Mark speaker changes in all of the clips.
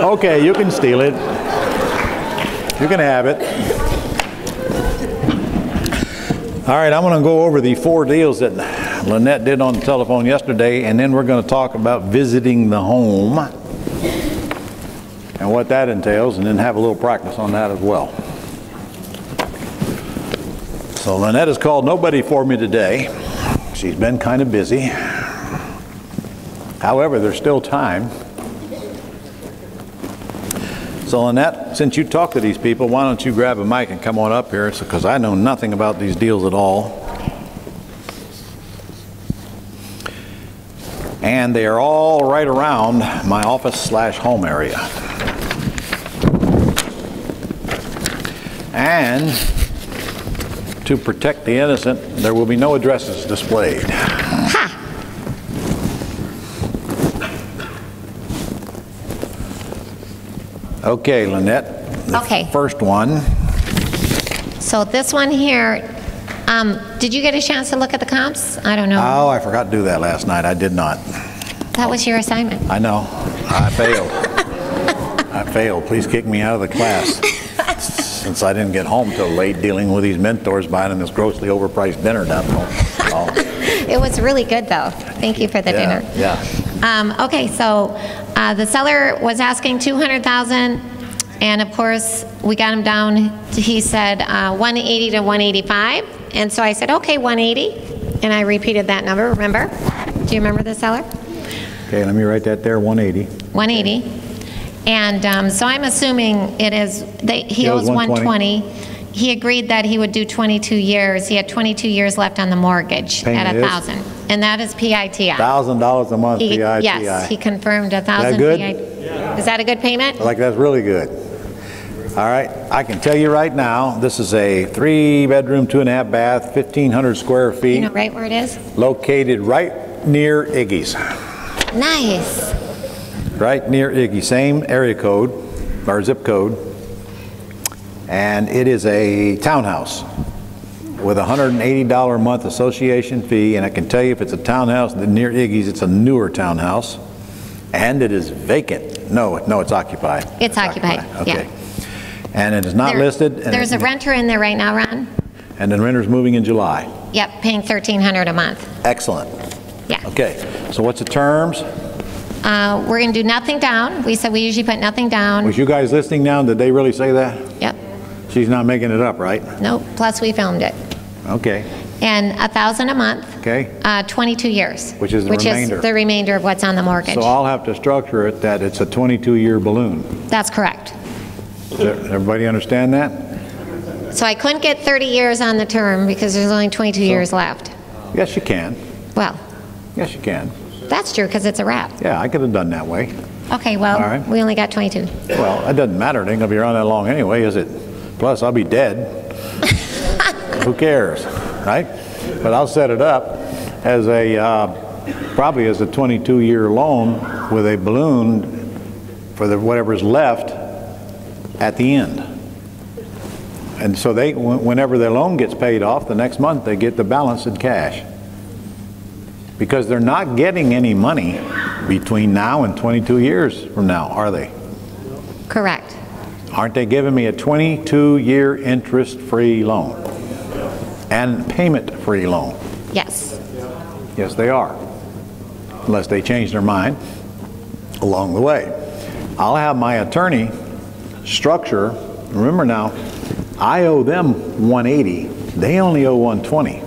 Speaker 1: Okay, you can steal it. You can have it. All right, I'm going to go over the 4 deals that Lynette did on the telephone yesterday, and then we're going to talk about visiting the home and what that entails, and then have a little practice on that as well. So Lynette has called nobody for me today. She's been kind of busy. However, there's still time. So Lynette, since you talk to these people, why don't you grab a mic and come on up here, because I know nothing about these deals at all. And they are all right around my office/home area. And to protect the innocent, there will be no addresses displayed.
Speaker 2: Ha!
Speaker 1: Okay, Lynette. The first one.
Speaker 2: So this one here, did you get a chance to look at the comps? I don't know.
Speaker 1: Oh, I forgot to do that last night. I did not.
Speaker 2: That was your assignment.
Speaker 1: I know. I failed. I failed. Please kick me out of the class. Since I didn't get home till late dealing with these mentors buying them this grossly overpriced dinner down home. Oh.
Speaker 2: It was really good though. Thank you for the dinner.
Speaker 1: Yeah.
Speaker 2: Okay, so the seller was asking $200,000, and of course we got him down. He said 180 to 185, and so I said okay, 180, and I repeated that number. Remember? Do you remember the seller?
Speaker 1: Okay, let me write that there. 180.
Speaker 2: 180. And so I'm assuming it is, he owes 120. He agreed that he would do 22 years. He had 22 years left on the mortgage at $1,000. And that is PITI.
Speaker 1: $1,000 a month PITI.
Speaker 2: Yes, he confirmed 1,000
Speaker 1: Is that good?
Speaker 2: Is that a good payment?
Speaker 1: Like, that's really good. All right, I can tell you right now, this is a 3-bedroom, 2.5 bath, 1,500 square feet.
Speaker 2: You know right where it is?
Speaker 1: Located right near Iggy's.
Speaker 2: Nice.
Speaker 1: Right near Iggy, same area code, or zip code, and it is a townhouse with a $180 a month association fee, and I can tell you if it's a townhouse near Iggy's, it's a newer townhouse, and it is vacant. No, it's occupied.
Speaker 2: It's occupied,
Speaker 1: okay.
Speaker 2: Yeah.
Speaker 1: And it is not listed.
Speaker 2: There's a renter in there right now, Ron.
Speaker 1: And the renter's moving in July.
Speaker 2: Yep, paying $1,300 a month.
Speaker 1: Excellent.
Speaker 2: Yeah.
Speaker 1: Okay, so what's the terms?
Speaker 2: We're going to do nothing down. We said we usually put nothing down.
Speaker 1: Was you guys listening now? Did they really say that?
Speaker 2: Yep.
Speaker 1: She's not making it up, right?
Speaker 2: Nope. Plus we filmed it.
Speaker 1: Okay.
Speaker 2: And $1,000 a month.
Speaker 1: Okay.
Speaker 2: 22 years.
Speaker 1: Which is the remainder.
Speaker 2: Which is the remainder of what's on the mortgage.
Speaker 1: So I'll have to structure it that it's a 22-year balloon.
Speaker 2: That's correct.
Speaker 1: Does everybody understand that?
Speaker 2: So I couldn't get 30 years on the term because there's only 22 years left.
Speaker 1: Yes, you can.
Speaker 2: Well.
Speaker 1: Yes, you can.
Speaker 2: That's true because it's a wrap.
Speaker 1: Yeah, I could have done that way.
Speaker 2: Okay, well,
Speaker 1: all right.
Speaker 2: We only got 22.
Speaker 1: Well, it doesn't matter. It ain't going to be around that long anyway, is it? Plus, I'll be dead. Who cares, right? But I'll set it up as a, probably as a 22-year loan with a balloon for whatever's left at the end. And so they, whenever their loan gets paid off, the next month they get the balance in cash. Because they're not getting any money between now and 22 years from now, are they?
Speaker 2: Correct.
Speaker 1: Aren't they giving me a 22-year interest-free loan and payment-free loan?
Speaker 2: Yes.
Speaker 1: Yes, they are. Unless they change their mind along the way. I'll have my attorney structure. Remember now, I owe them 180. They only owe 120.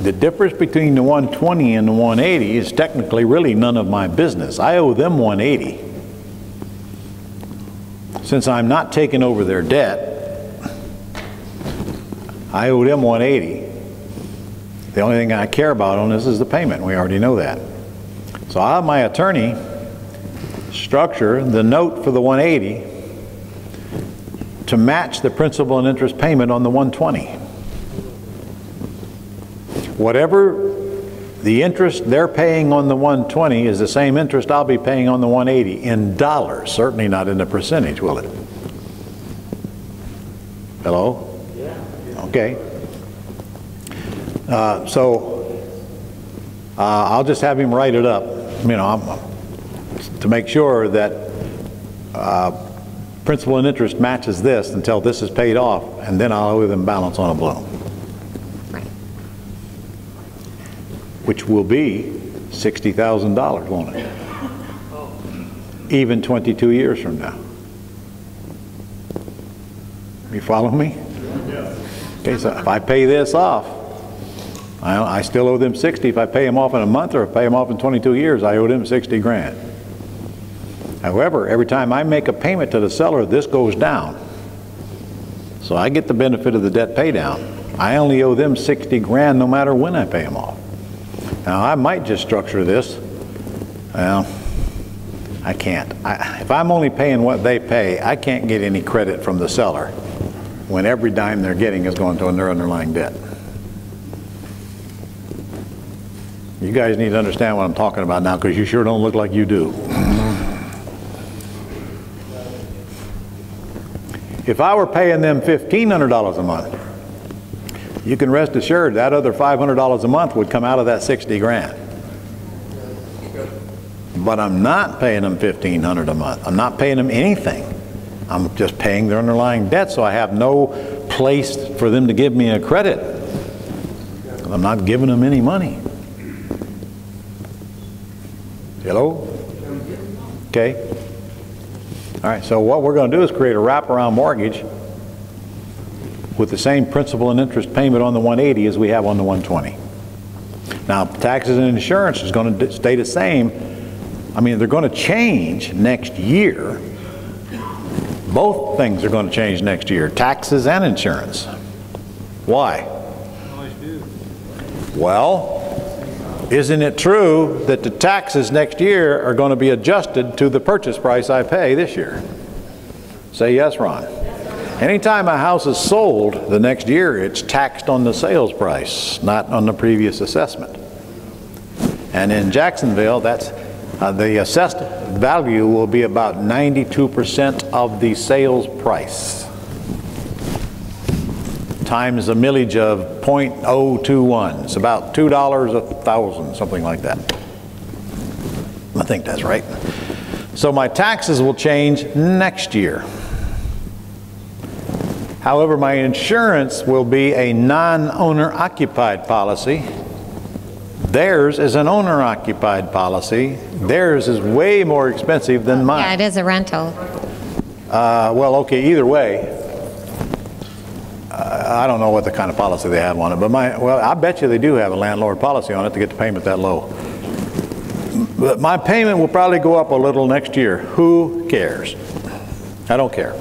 Speaker 1: The difference between the 120 and the 180 is technically really none of my business. I owe them 180. Since I'm not taking over their debt, I owe them 180. The only thing I care about on this is the payment. We already know that. So I'll have my attorney structure the note for the 180 to match the principal and interest payment on the 120. Whatever the interest they're paying on the 120 is the same interest I'll be paying on the 180 in dollars, certainly not in a percentage, will it? Hello? Yeah. Okay. So I'll just have him write it up. You know, to make sure that principal and interest matches this until this is paid off, and then I'll owe them balance on a balloon.
Speaker 2: Right.
Speaker 1: Which will be $60,000, won't it? Even 22 years from now. You follow me? Okay, so if I pay this off, I still owe them 60. If I pay them off in a month or pay them off in 22 years, I owe them 60 grand. However, every time I make a payment to the seller, this goes down. So I get the benefit of the debt pay down. I only owe them 60 grand no matter when I pay them off. Now, I might just structure this. Well, I can't. If I'm only paying what they pay, I can't get any credit from the seller when every dime they're getting is going to their underlying debt. You guys need to understand what I'm talking about now, because you sure don't look like you do. If I were paying them $1,500 a month, you can rest assured that other $500 a month would come out of that 60 grand. But I'm not paying them $1,500 a month. I'm not paying them anything. I'm just paying their underlying debt, so I have no place for them to give me a credit. I'm not giving them any money. Hello? Okay. All right, so what we're going to do is create a wraparound mortgage with the same principal and interest payment on the 180 as we have on the 120. Now, taxes and insurance is going to stay the same. I mean, they're going to change next year. Both things are going to change next year, taxes and insurance. Why? Well, isn't it true that the taxes next year are going to be adjusted to the purchase price I pay this year? Say yes, Ron. Anytime a house is sold the next year, it's taxed on the sales price, not on the previous assessment. And in Jacksonville, that's the assessed value will be about 92% of the sales price, times a millage of 0.021. It's about $2 a thousand, something like that. I think that's right. So my taxes will change next year. However, my insurance will be a non-owner occupied policy. Theirs is an owner-occupied policy. Theirs is way more expensive than mine.
Speaker 2: Yeah, it is a rental.
Speaker 1: Well, okay, either way. I don't know what the kind of policy they have on it, but well, I bet you they do have a landlord policy on it to get the payment that low. But my payment will probably go up a little next year. Who cares? I don't care.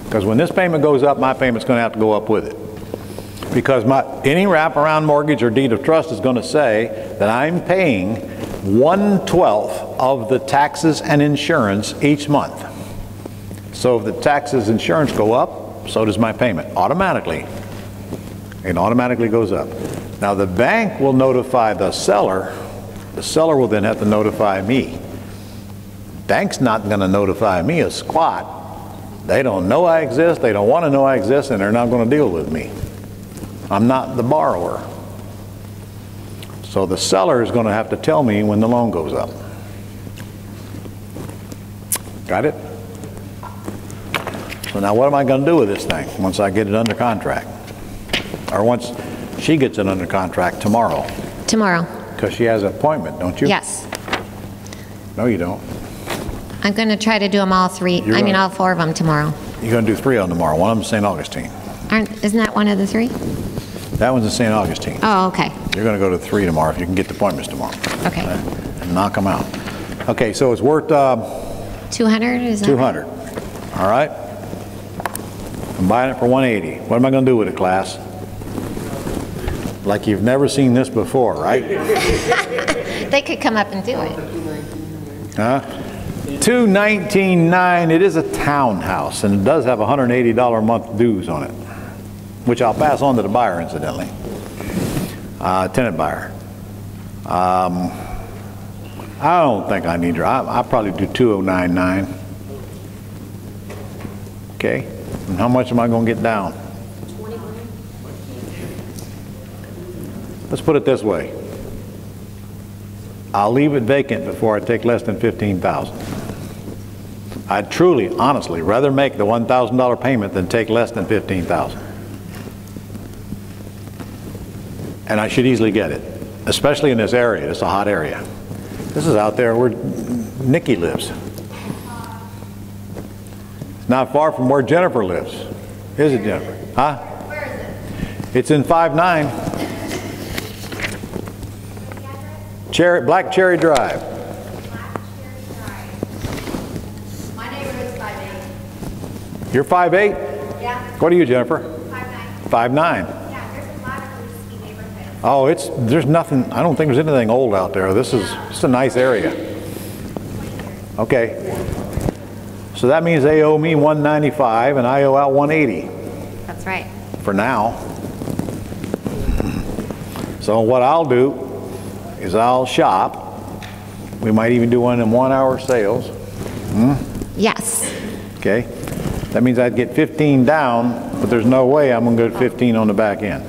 Speaker 1: Because when this payment goes up, my payment's going to have to go up with it. Because any wraparound mortgage or deed of trust is going to say that I'm paying 1/12 of the taxes and insurance each month. So if the taxes and insurance go up, so does my payment automatically. It automatically goes up. Now the bank will notify the seller. The seller will then have to notify me. Bank's not going to notify me a squat. They don't know I exist, they don't want to know I exist, and they're not going to deal with me. I'm not the borrower. So the seller is going to have to tell me when the loan goes up. Got it? So now what am I going to do with this thing once I get it under contract? Or once she gets it under contract tomorrow?
Speaker 2: Tomorrow.
Speaker 1: Because she has an appointment, don't you?
Speaker 2: Yes.
Speaker 1: No, you don't.
Speaker 2: I'm going to try to do them all three. All four of them tomorrow.
Speaker 1: You're going to do 3 of them tomorrow. One of them is St. Augustine.
Speaker 2: Isn't that one of the 3?
Speaker 1: That one's in St. Augustine.
Speaker 2: Oh, okay.
Speaker 1: You're going to go to 3 tomorrow if you can get the appointments tomorrow.
Speaker 2: Okay.
Speaker 1: And knock them out. Okay, so it's worth
Speaker 2: 200, is that
Speaker 1: 200.
Speaker 2: Right?
Speaker 1: All right. I'm buying it for 180. What am I going to do with it, class? Like you've never seen this before, right?
Speaker 2: They could come up and do it.
Speaker 1: Huh? $219,900. It is a townhouse, and it does have $180 a month dues on it, which I'll pass on to the buyer, incidentally. Tenant buyer. I don't think I need her. I'll probably do $209,900. Okay. And how much am I going to get down? Let's put it this way. I'll leave it vacant before I take less than $15,000. I'd truly, honestly, rather make the $1,000 payment than take less than $15,000. And I should easily get it, especially in this area. It's a hot area. This is out there where Nikki lives. It's not far from where Jennifer lives. Is it, Jennifer? Huh?
Speaker 3: Where is it?
Speaker 1: It's in 5-9. Black Cherry Drive.
Speaker 3: My neighborhood's 5'8".
Speaker 1: You're 5'8"?
Speaker 3: Yeah.
Speaker 1: What are you, Jennifer?
Speaker 3: 5'9".
Speaker 1: 5'9".
Speaker 3: Yeah, there's a lot of risky neighborhoods.
Speaker 1: Oh, there's nothing, I don't think there's anything old out there. This is just a nice area. Okay. So that means they owe me $195 and I owe out $180
Speaker 2: That's right.
Speaker 1: for now. So what I'll do is I'll shop. We might even do one in 1 hour sales.
Speaker 2: Yes.
Speaker 1: Okay. That means I'd get 15 down, but there's no way I'm going to get 15 on the back end.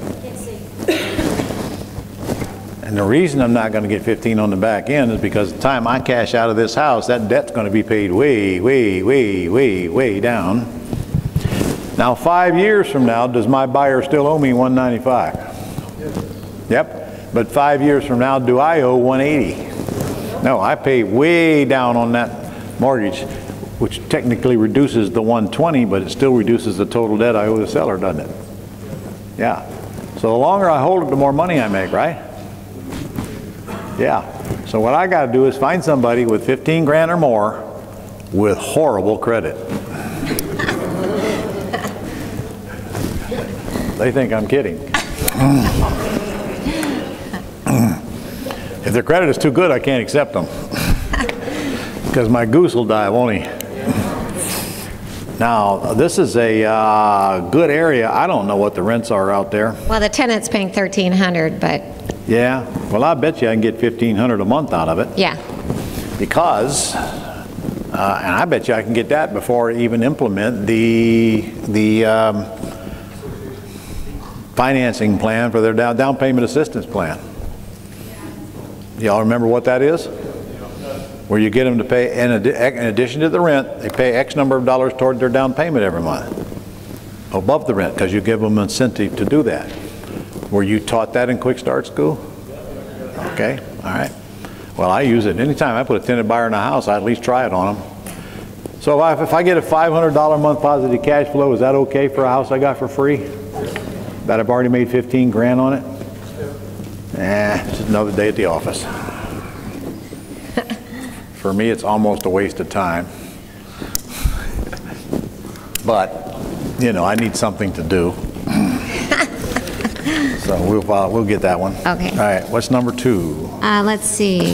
Speaker 1: And the reason I'm not going to get 15 on the back end is because the time I cash out of this house, that debt's going to be paid way, way, way, way, way down. Now 5 years from now, does my buyer still owe me $195? Yep. But 5 years from now, do I owe $180? No, I pay way down on that mortgage, which technically reduces the $120, but it still reduces the total debt I owe the seller, doesn't it? Yeah. So the longer I hold it, the more money I make, right? Yeah. So what I got to do is find somebody with 15 grand or more with horrible credit. They think I'm kidding. If their credit is too good, I can't accept them. Because my goose will die, won't he? Now, this is a good area. I don't know what the rents are out there.
Speaker 2: Well, the tenant's paying $1,300, but
Speaker 1: Yeah. Well, I bet you I can get $1,500 a month out of it.
Speaker 2: yeah.
Speaker 1: Because, and I bet you I can get that before I even implement the financing plan for their down payment assistance plan. Y'all remember what that is? Where you get them to pay, in addition to the rent, they pay X number of dollars toward their down payment every month, above the rent, because you give them incentive to do that. Were you taught that in Quick Start School? Okay, all right. Well, I use it. Anytime I put a tenant buyer in a house, I at least try it on them. So if I get a $500 a month positive cash flow, is that okay for a house I got for free? That I've already made 15 grand on it? It's just another day at the office. For me, it's almost a waste of time. But, you know, I need something to do. So we'll get that one.
Speaker 2: Okay.
Speaker 1: All right, what's number 2?
Speaker 2: Let's see.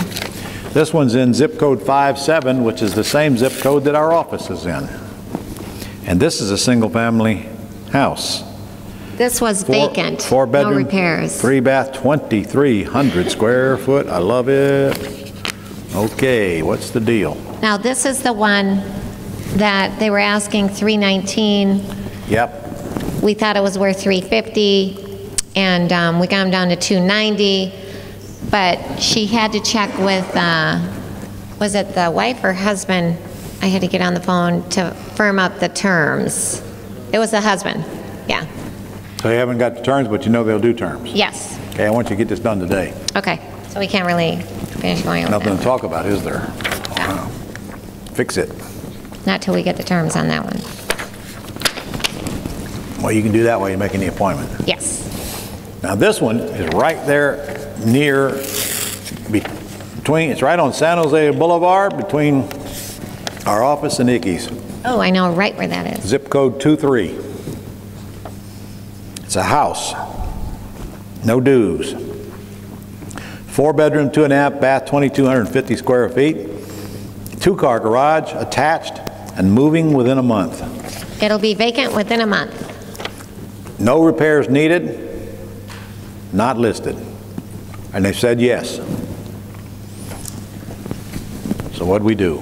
Speaker 1: This one's in zip code 57, which is the same zip code that our office is in. And this is a single family house.
Speaker 2: This was vacant.
Speaker 1: 4 bedroom,
Speaker 2: no repairs.
Speaker 1: 3 bath, 2,300 square foot. I love it. Okay, what's the deal?
Speaker 2: Now, this is the one that they were asking $319.
Speaker 1: Yep.
Speaker 2: We thought it was worth $350, and we got them down to $290. But she had to check with, was it the wife or husband? I had to get on the phone to firm up the terms. It was the husband, yeah.
Speaker 1: So you haven't got the terms, but you know they'll do terms.
Speaker 2: Yes.
Speaker 1: Okay, I want you to get this done today.
Speaker 2: Okay, so we can't really finish going with
Speaker 1: Nothing
Speaker 2: that.
Speaker 1: to talk about, is there?
Speaker 2: No.
Speaker 1: Fix it.
Speaker 2: Not till we get the terms on that one.
Speaker 1: Well, you can do that while you're making the appointment.
Speaker 2: Yes.
Speaker 1: Now this one is right there near, it's right on San Jose Boulevard between our office and Icky's.
Speaker 2: Oh, I know right where that is.
Speaker 1: Zip code 23. It's a house, no dues. 4 bedroom, 2.5 bath, 2,250 square feet. 2-car garage, attached, and moving within a month.
Speaker 2: It'll be vacant within a month.
Speaker 1: No repairs needed, not listed. And they said yes. So what'd we do?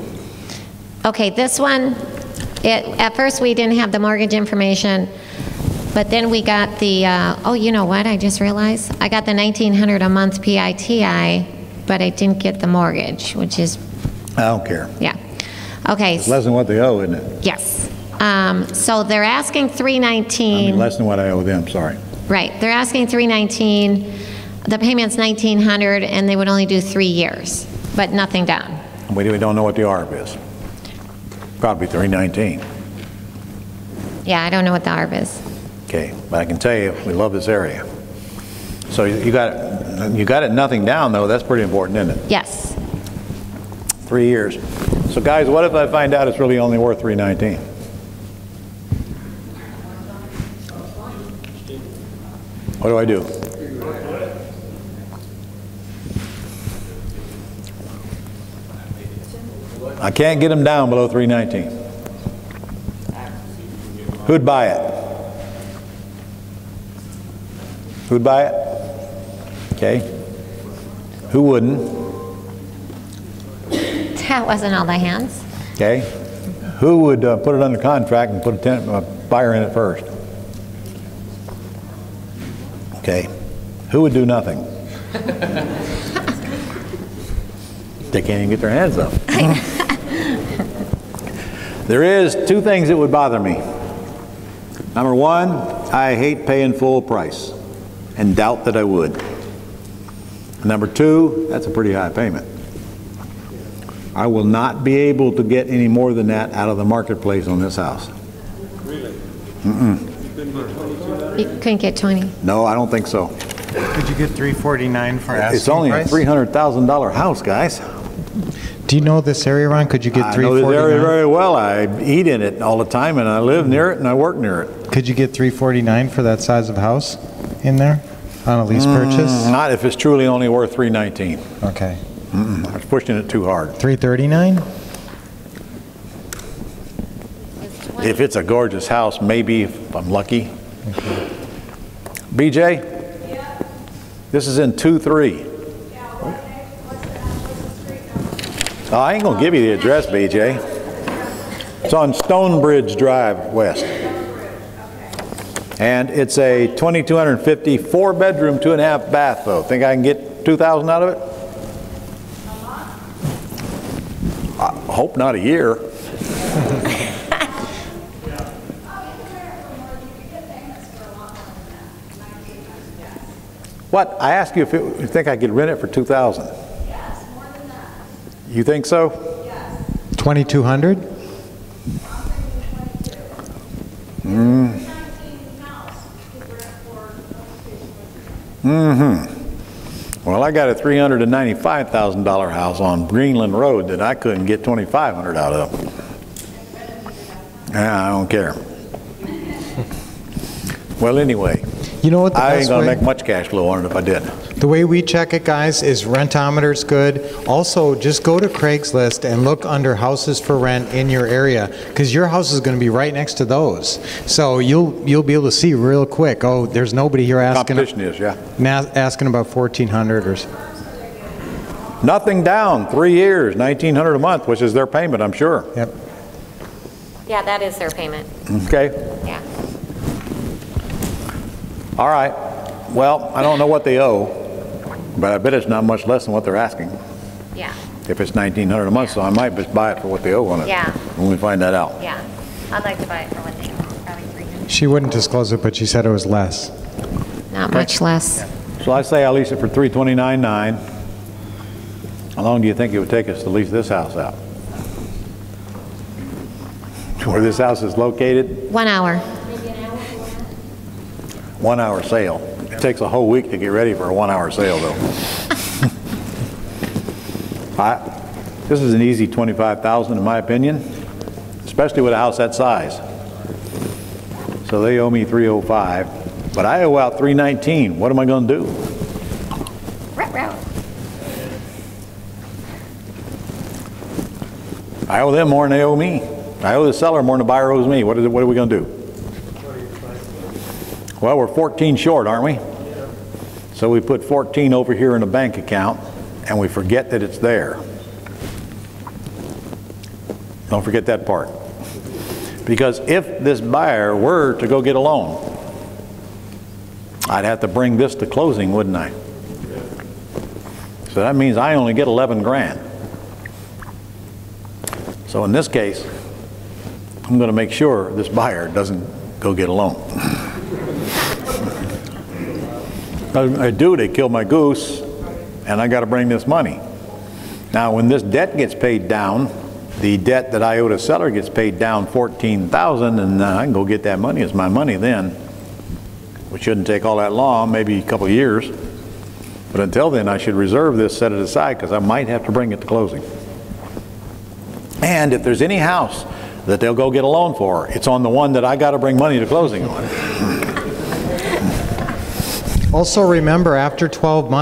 Speaker 2: Okay, this one, at first we didn't have the mortgage information, but then we got the, oh, you know what, I just realized? I got the $1,900 a month PITI, but I didn't get the mortgage, which is,
Speaker 1: I don't care.
Speaker 2: yeah. Okay,
Speaker 1: It's less than what they owe, isn't it?
Speaker 2: yes. So they're asking
Speaker 1: I mean,
Speaker 2: 319.
Speaker 1: less than what I owe them, sorry.
Speaker 2: Right, they're asking 319. The payment's 1,900, and they would only do 3 years, but nothing down.
Speaker 1: We don't know what the ARB is. Probably 319.
Speaker 2: Yeah, I don't know what the ARB is.
Speaker 1: Okay, but I can tell you, we love this area. So you got it nothing down, though. That's pretty important, isn't it?
Speaker 2: Yes.
Speaker 1: 3 years. So guys, what if I find out it's really only worth 319? What do I do? I can't get them down below 319. Who'd buy it? Who'd buy it? Okay. Who wouldn't?
Speaker 2: That wasn't all the hands.
Speaker 1: Okay. Who would put it under contract and put a buyer in it first? Okay. Who would do nothing? They can't even get their hands up. There is 2 things that would bother me. Number 1, I hate paying full price and doubt that I would. Number 2, that's a pretty high payment. I will not be able to get any more than that out of the marketplace on this house.
Speaker 4: Really?
Speaker 2: You couldn't get 20.
Speaker 1: No, I don't think so.
Speaker 5: Could you get 349 for asking
Speaker 1: It's only
Speaker 5: price?
Speaker 1: a $300,000 house, guys.
Speaker 5: Do you know this area, Ron? Could you get
Speaker 1: I know this
Speaker 5: 349?
Speaker 1: area very well. I eat in it all the time, and I live near it, and I work near it.
Speaker 5: Could you get 349 for that size of house in there on a lease purchase?
Speaker 1: Not if it's truly only worth 319.
Speaker 5: Okay.
Speaker 1: I was pushing it too hard.
Speaker 5: 339?
Speaker 1: If it's a gorgeous house, maybe if I'm lucky. BJ? This is in 2-3. Oh, I ain't gonna give you the address, BJ. It's on Stonebridge Drive West. And it's a 2,250 4-bedroom, 2.5 bath though. Think I can get 2,000 out of it? I hope not a year. What? I asked you if you think I could rent it for 2,000.
Speaker 3: Yes, more than that.
Speaker 1: You think so?
Speaker 3: Yes.
Speaker 5: 2,200?
Speaker 1: Well, I got a $395,000 house on Greenland Road that I couldn't get $2,500 out of. I don't care. Well, anyway,
Speaker 5: You know what the
Speaker 1: I ain't
Speaker 5: best
Speaker 1: gonna
Speaker 5: way?
Speaker 1: make much cash flow on it if I did.
Speaker 5: The way we check it, guys, is Rentometer's good. Also, just go to Craigslist and look under houses for rent in your area, because your house is going to be right next to those. So you'll be able to see real quick. Oh, there's nobody here asking
Speaker 1: Competition is, yeah.
Speaker 5: asking about 1,400 or.
Speaker 1: Nothing down, 3 years, 1,900 a month, which is their payment, I'm sure.
Speaker 5: Yep.
Speaker 2: Yeah, that is their payment.
Speaker 1: Okay.
Speaker 2: Yeah.
Speaker 1: All right. Well, I don't know what they owe, but I bet it's not much less than what they're asking.
Speaker 2: Yeah.
Speaker 1: If it's 1,900 a month, so I might just buy it for what they owe on it.
Speaker 2: Yeah.
Speaker 1: When we find that out.
Speaker 2: Yeah. I'd like to buy it for what they owe, probably 300.
Speaker 5: She wouldn't disclose it, but she said it was less.
Speaker 2: Not much less.
Speaker 1: So I say I lease it for $329,900. How long do you think it would take us to lease this house out? Where this house is located?
Speaker 2: 1 hour.
Speaker 1: 1 hour sale. It takes a whole week to get ready for a 1 hour sale though. This is an easy $25,000 in my opinion, especially with a house that size. So they owe me $305, but I owe out $319. What am I going to do? I owe them more than they owe me. I owe the seller more than the buyer owes me. What are we going to do? Well, we're 14 short, aren't we? So we put 14 over here in a bank account, and we forget that it's there. Don't forget that part. Because if this buyer were to go get a loan, I'd have to bring this to closing, wouldn't I? So that means I only get 11 grand. So in this case, I'm going to make sure this buyer doesn't go get a loan. I do, they kill my goose, and I got to bring this money. Now, when this debt gets paid down, the debt that I owe the seller gets paid down $14,000, and I can go get that money. It's my money then, which shouldn't take all that long, maybe a couple of years. But until then, I should reserve this, set it aside, because I might have to bring it to closing. And if there's any house that they'll go get a loan for, it's on the one that I got to bring money to closing on.
Speaker 5: Also remember, after 12 months,